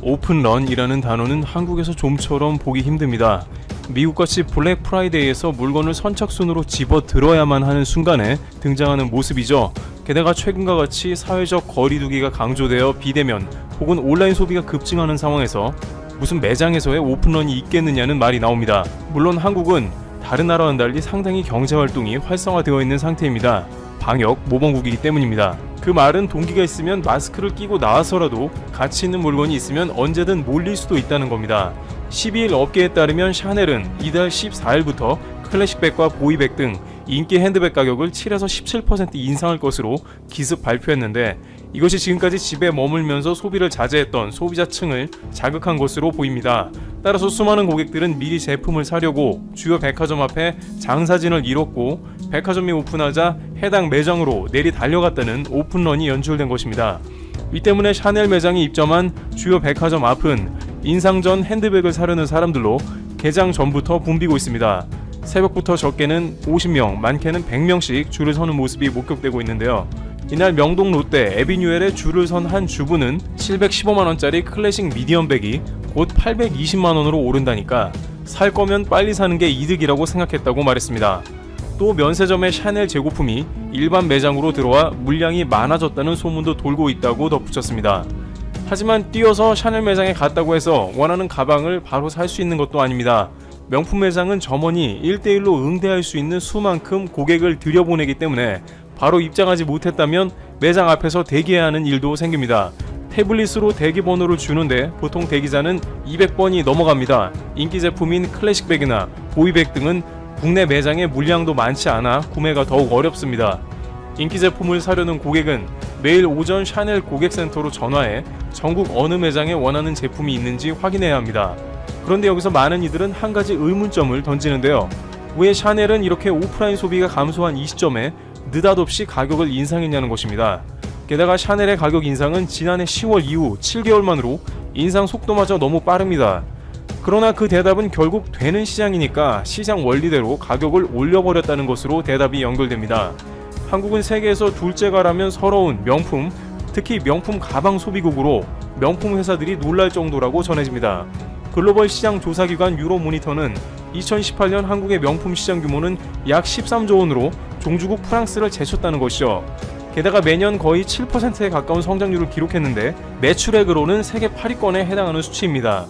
오픈런이라는 단어는 한국에서 좀처럼 보기 힘듭니다. 미국같이 블랙 프라이데이에서 물건을 선착순으로 집어들어야만 하는 순간에 등장하는 모습이죠. 게다가 최근과 같이 사회적 거리두기가 강조되어 비대면 혹은 온라인 소비가 급증하는 상황에서 무슨 매장에서의 오픈런이 있겠느냐는 말이 나옵니다. 물론 한국은 다른 나라와는 달리 상당히 경제활동이 활성화되어 있는 상태입니다. 방역 모범국이기 때문입니다. 그 말은 동기가 있으면 마스크를 끼고 나와서라도 가치 있는 물건이 있으면 언제든 몰릴 수도 있다는 겁니다. 12일 업계에 따르면 샤넬은 이달 14일부터 클래식백과 보이백 등 인기 핸드백 가격을 7에서 17% 인상할 것으로 기습 발표했는데, 이것이 지금까지 집에 머물면서 소비를 자제했던 소비자층을 자극한 것으로 보입니다. 따라서 수많은 고객들은 미리 제품을 사려고 주요 백화점 앞에 장사진을 이뤘고, 백화점이 오픈하자 해당 매장으로 내리 달려갔다는 오픈런이 연출된 것입니다. 이 때문에 샤넬 매장이 입점한 주요 백화점 앞은 인상 전 핸드백을 사려는 사람들로 개장 전부터 붐비고 있습니다. 새벽부터 적게는 50명, 많게는 100명씩 줄을 서는 모습이 목격되고 있는데요. 이날 명동 롯데 에비뉴엘에 줄을 선 한 주부는 715만원짜리 클래식 미디엄백이 곧 820만원으로 오른다니까 살 거면 빨리 사는 게 이득이라고 생각했다고 말했습니다. 또 면세점의 샤넬 재고품이 일반 매장으로 들어와 물량이 많아졌다는 소문도 돌고 있다고 덧붙였습니다. 하지만 뛰어서 샤넬 매장에 갔다고 해서 원하는 가방을 바로 살 수 있는 것도 아닙니다. 명품 매장은 점원이 1대1로 응대할 수 있는 수만큼 고객을 들여보내기 때문에 바로 입장하지 못했다면 매장 앞에서 대기해야 하는 일도 생깁니다. 태블릿으로 대기번호를 주는데 보통 대기자는 200번이 넘어갑니다. 인기 제품인 클래식백이나 보이백 등은 국내 매장에 물량도 많지 않아 구매가 더욱 어렵습니다. 인기 제품을 사려는 고객은 매일 오전 샤넬 고객센터로 전화해 전국 어느 매장에 원하는 제품이 있는지 확인해야 합니다. 그런데 여기서 많은 이들은 한 가지 의문점을 던지는데요. 왜 샤넬은 이렇게 오프라인 소비가 감소한 이 시점에 느닷없이 가격을 인상했냐는 것입니다. 게다가 샤넬의 가격 인상은 지난해 10월 이후 7개월 만으로 인상 속도마저 너무 빠릅니다. 그러나 그 대답은 결국 되는 시장이니까 시장 원리대로 가격을 올려버렸다는 것으로 대답이 연결됩니다. 한국은 세계에서 둘째가라면 서러운 명품, 특히 명품 가방 소비국으로 명품 회사들이 놀랄 정도라고 전해집니다. 글로벌 시장 조사기관 유로모니터는 2018년 한국의 명품 시장 규모는 약 13조 원으로 종주국 프랑스를 제쳤다는 것이죠. 게다가 매년 거의 7%에 가까운 성장률을 기록했는데 매출액으로는 세계 8위권에 해당하는 수치입니다.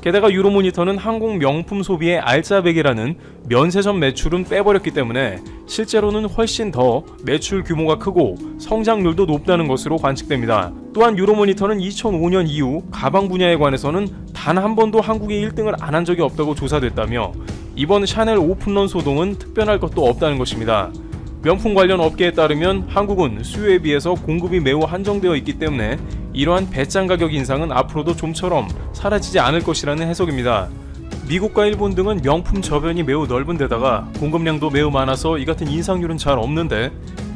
게다가 유로모니터는 한국 명품 소비의 알짜배기라는 면세점 매출은 빼버렸기 때문에 실제로는 훨씬 더 매출 규모가 크고 성장률도 높다는 것으로 관측됩니다. 또한 유로모니터는 2005년 이후 가방 분야에 관해서는 단 한 번도 한국이 1등을 안 한 적이 없다고 조사됐다며 이번 샤넬 오픈런 소동은 특별할 것도 없다는 것입니다. 명품 관련 업계에 따르면 한국은 수요에 비해서 공급이 매우 한정되어 있기 때문에 이러한 배짱 가격 인상은 앞으로도 좀처럼 사라지지 않을 것이라는 해석입니다. 미국과 일본 등은 명품 저변이 매우 넓은 데다가 공급량도 매우 많아서 이 같은 인상률은 잘 없는데,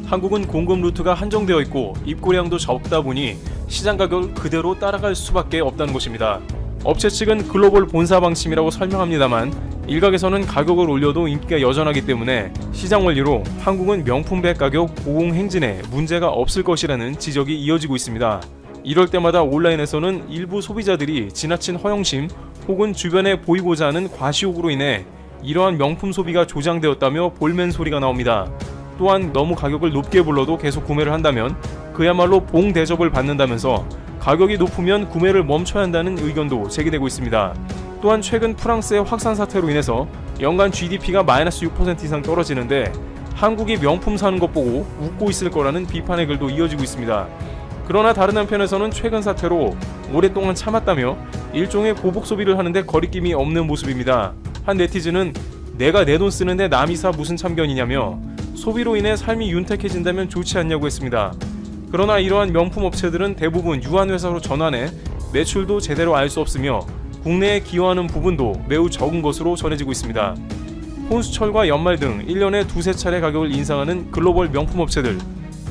한국은 공급 루트가 한정되어 있고 입고량도 적다 보니 시장 가격을 그대로 따라갈 수밖에 없다는 것입니다. 업체 측은 글로벌 본사 방침이라고 설명합니다만 일각에서는 가격을 올려도 인기가 여전하기 때문에 시장 원리로 한국은 명품백 가격 고공행진에 문제가 없을 것이라는 지적이 이어지고 있습니다. 이럴 때마다 온라인에서는 일부 소비자들이 지나친 허영심 혹은 주변에 보이고자 하는 과시욕으로 인해 이러한 명품 소비가 조장되었다며 볼멘 소리가 나옵니다. 또한 너무 가격을 높게 불러도 계속 구매를 한다면 그야말로 봉 대접을 받는다면서 가격이 높으면 구매를 멈춰야 한다는 의견도 제기되고 있습니다. 또한 최근 프랑스의 확산 사태로 인해서 연간 GDP가 마이너스 6% 이상 떨어지는데 한국이 명품 사는 것 보고 웃고 있을 거라는 비판의 글도 이어지고 있습니다. 그러나 다른 한편에서는 최근 사태로 오랫동안 참았다며 일종의 보복 소비를 하는데 거리낌이 없는 모습입니다. 한 네티즌은 내가 내 돈 쓰는데 남이 사 무슨 참견이냐며 소비로 인해 삶이 윤택해진다면 좋지 않냐고 했습니다. 그러나 이러한 명품 업체들은 대부분 유한회사로 전환해 매출도 제대로 알 수 없으며 국내에 기여하는 부분도 매우 적은 것으로 전해지고 있습니다. 혼수철과 연말 등 1년에 두세 차례 가격을 인상하는 글로벌 명품 업체들,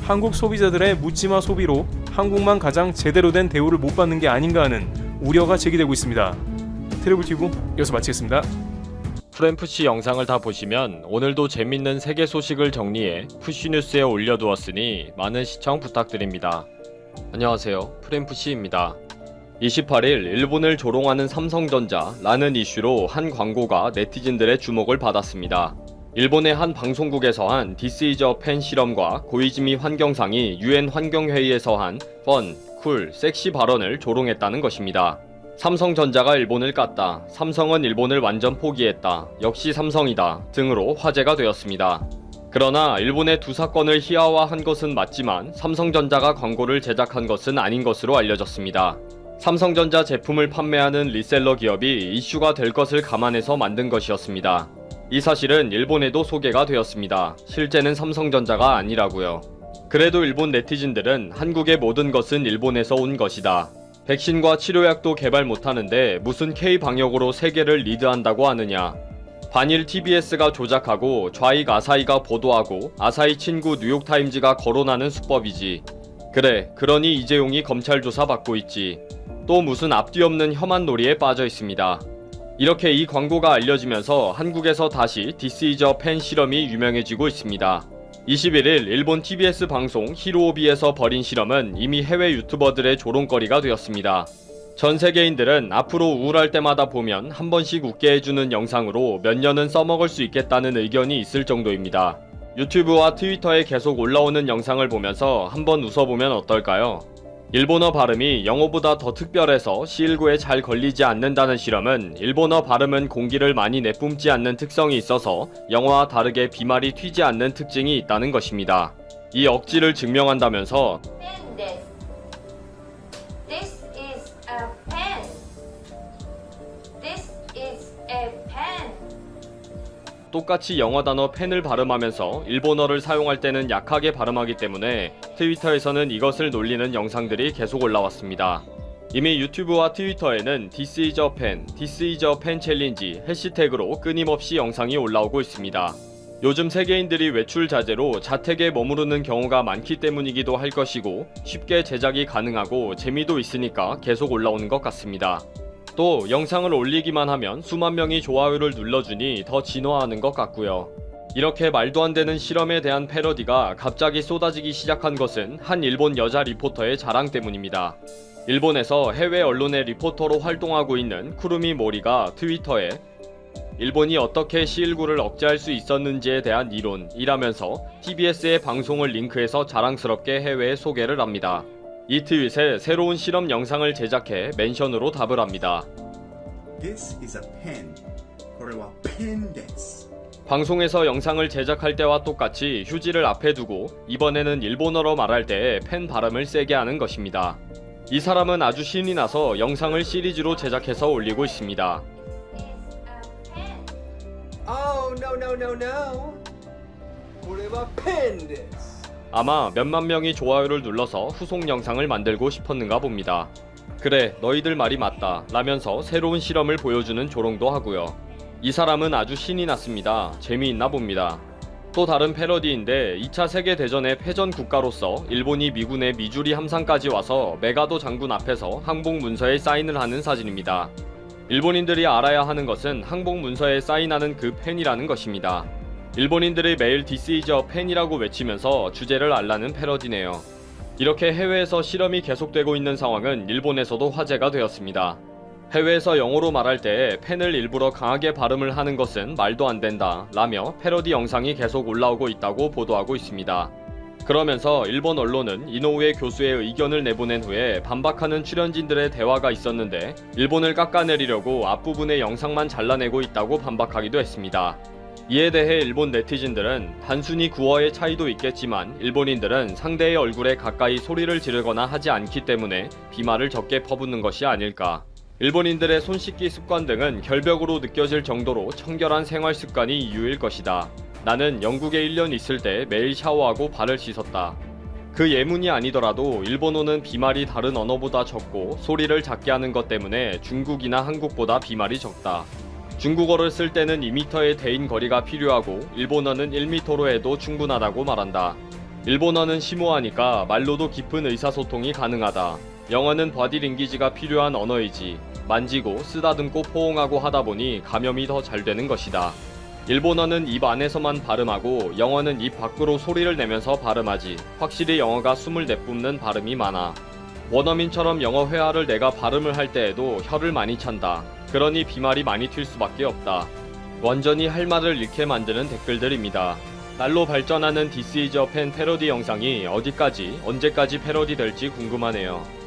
한국 소비자들의 묻지마 소비로 한국만 가장 제대로 된 대우를 못 받는 게 아닌가 하는 우려가 제기되고 있습니다. 트래블튜브 여기서 마치겠습니다. 프렘푸시 영상을 다 보시면 오늘도 재밌는 세계 소식을 정리해 푸시뉴스에 올려두었으니 많은 시청 부탁드립니다. 안녕하세요, 프렘푸시입니다. 28일 일본을 조롱하는 삼성전자라는 이슈로 한 광고가 네티즌들의 주목을 받았습니다. 일본의 한 방송국에서 한 This is a pen 실험과 고이즈미 환경상이 UN 환경회의에서 한 펀, 쿨, 섹시 발언을 조롱했다는 것입니다. 삼성전자가 일본을 깠다. 삼성은 일본을 완전 포기했다. 역시 삼성이다. 등으로 화제가 되었습니다. 그러나 일본의 두 사건을 희화화한 것은 맞지만 삼성전자가 광고를 제작한 것은 아닌 것으로 알려졌습니다. 삼성전자 제품을 판매하는 리셀러 기업이 이슈가 될 것을 감안해서 만든 것이었습니다. 이 사실은 일본에도 소개가 되었습니다. 실제는 삼성전자가 아니라고요. 그래도 일본 네티즌들은 한국의 모든 것은 일본에서 온 것이다. 백신과 치료약도 개발 못하는데 무슨 K방역으로 세계를 리드한다고 하느냐. 반일 TBS가 조작하고 좌익 아사히가 보도하고 아사히 친구 뉴욕타임즈가 거론하는 수법이지. 그래, 그러니 이재용이 검찰 조사 받고 있지. 또 무슨 앞뒤 없는 혐한 놀이에 빠져 있습니다. 이렇게 이 광고가 알려지면서 한국에서 다시 This is a pen 실험이 유명해지고 있습니다. 21일 일본 TBS 방송 히로오비에서 벌인 실험은 이미 해외 유튜버들의 조롱거리가 되었습니다. 전 세계인들은 앞으로 우울할 때마다 보면 한 번씩 웃게 해주는 영상으로 몇 년은 써먹을 수 있겠다는 의견이 있을 정도입니다. 유튜브와 트위터에 계속 올라오는 영상을 보면서 한번 웃어보면 어떨까요? 일본어 발음이 영어보다 더 특별해서 C19에 잘 걸리지 않는다는 실험은 일본어 발음은 공기를 많이 내뿜지 않는 특성이 있어서 영어와 다르게 비말이 튀지 않는 특징이 있다는 것입니다. 이 억지를 증명한다면서 pen this. This is a pen. This is a pen. 똑같이 영어 단어 펜을 발음하면서 일본어를 사용할 때는 약하게 발음하기 때문에 트위터에서는 이것을 놀리는 영상들이 계속 올라왔습니다. 이미 유튜브와 트위터에는 This is a pen, This is a pen 챌린지 해시태그로 끊임없이 영상이 올라오고 있습니다. 요즘 세계인들이 외출 자제로 자택에 머무르는 경우가 많기 때문이기도 할 것이고 쉽게 제작이 가능하고 재미도 있으니까 계속 올라오는 것 같습니다. 또 영상을 올리기만 하면 수만 명이 좋아요를 눌러주니 더 진화하는 것 같고요. 이렇게 말도 안 되는 실험에 대한 패러디가 갑자기 쏟아지기 시작한 것은 한 일본 여자 리포터의 자랑 때문입니다. 일본에서 해외 언론의 리포터로 활동하고 있는 쿠루미 모리가 트위터에 일본이 어떻게 C19를 억제할 수 있었는지에 대한 이론이라면서 TBS의 방송을 링크해서 자랑스럽게 해외에 소개를 합니다. 이 트윗에 새로운 실험 영상을 제작해 멘션으로 답을 합니다. This is a pen. これはペンです. 방송에서 영상을 제작할 때와 똑같이 휴지를 앞에 두고 이번에는 일본어로 말할 때 펜 발음을 세게 하는 것입니다. 이 사람은 아주 신이 나서 영상을 시리즈로 제작해서 올리고 있습니다. Oh, no, no, no, no. これはペンです. 아마 몇만 명이 좋아요를 눌러서 후속 영상을 만들고 싶었는가 봅니다. 그래, 너희들 말이 맞다 라면서 새로운 실험을 보여주는 조롱도 하고요. 이 사람은 아주 신이 났습니다. 재미있나 봅니다. 또 다른 패러디인데 2차 세계대전의 패전 국가로서 일본이 미군의 미주리 함상까지 와서 메가도 장군 앞에서 항복 문서에 사인을 하는 사진입니다. 일본인들이 알아야 하는 것은 항복 문서에 사인하는 그 펜이라는 것입니다. 일본인들이 매일 This is a pen이라고 외치면서 주제를 알라는 패러디네요. 이렇게 해외에서 실험이 계속되고 있는 상황은 일본에서도 화제가 되었습니다. 해외에서 영어로 말할 때 펜을 일부러 강하게 발음을 하는 것은 말도 안 된다 라며 패러디 영상이 계속 올라오고 있다고 보도하고 있습니다. 그러면서 일본 언론은 이노우에 교수의 의견을 내보낸 후에 반박하는 출연진들의 대화가 있었는데 일본을 깎아내리려고 앞부분의 영상만 잘라내고 있다고 반박하기도 했습니다. 이에 대해 일본 네티즌들은 단순히 구어의 차이도 있겠지만 일본인들은 상대의 얼굴에 가까이 소리를 지르거나 하지 않기 때문에 비말을 적게 퍼붓는 것이 아닐까. 일본인들의 손 씻기 습관 등은 결벽으로 느껴질 정도로 청결한 생활 습관이 이유일 것이다. 나는 영국에 1년 있을 때 매일 샤워하고 발을 씻었다. 그 예문이 아니더라도 일본어는 비말이 다른 언어보다 적고 소리를 작게 하는 것 때문에 중국이나 한국보다 비말이 적다. 중국어를 쓸 때는 2m의 대인 거리가 필요하고 일본어는 1m로 해도 충분하다고 말한다. 일본어는 심오하니까 말로도 깊은 의사소통이 가능하다. 영어는 바디링귀지가 필요한 언어이지. 만지고 쓰다듬고 포옹하고 하다 보니 감염이 더 잘 되는 것이다. 일본어는 입 안에서만 발음하고 영어는 입 밖으로 소리를 내면서 발음하지. 확실히 영어가 숨을 내뿜는 발음이 많아. 원어민처럼 영어 회화를 내가 발음을 할 때에도 혀를 많이 찬다. 그러니 비말이 많이 튈 수밖에 없다. 완전히 할 말을 잃게 만드는 댓글들입니다. 날로 발전하는 This is a pen 패러디 영상이 어디까지 언제까지 패러디 될지 궁금하네요.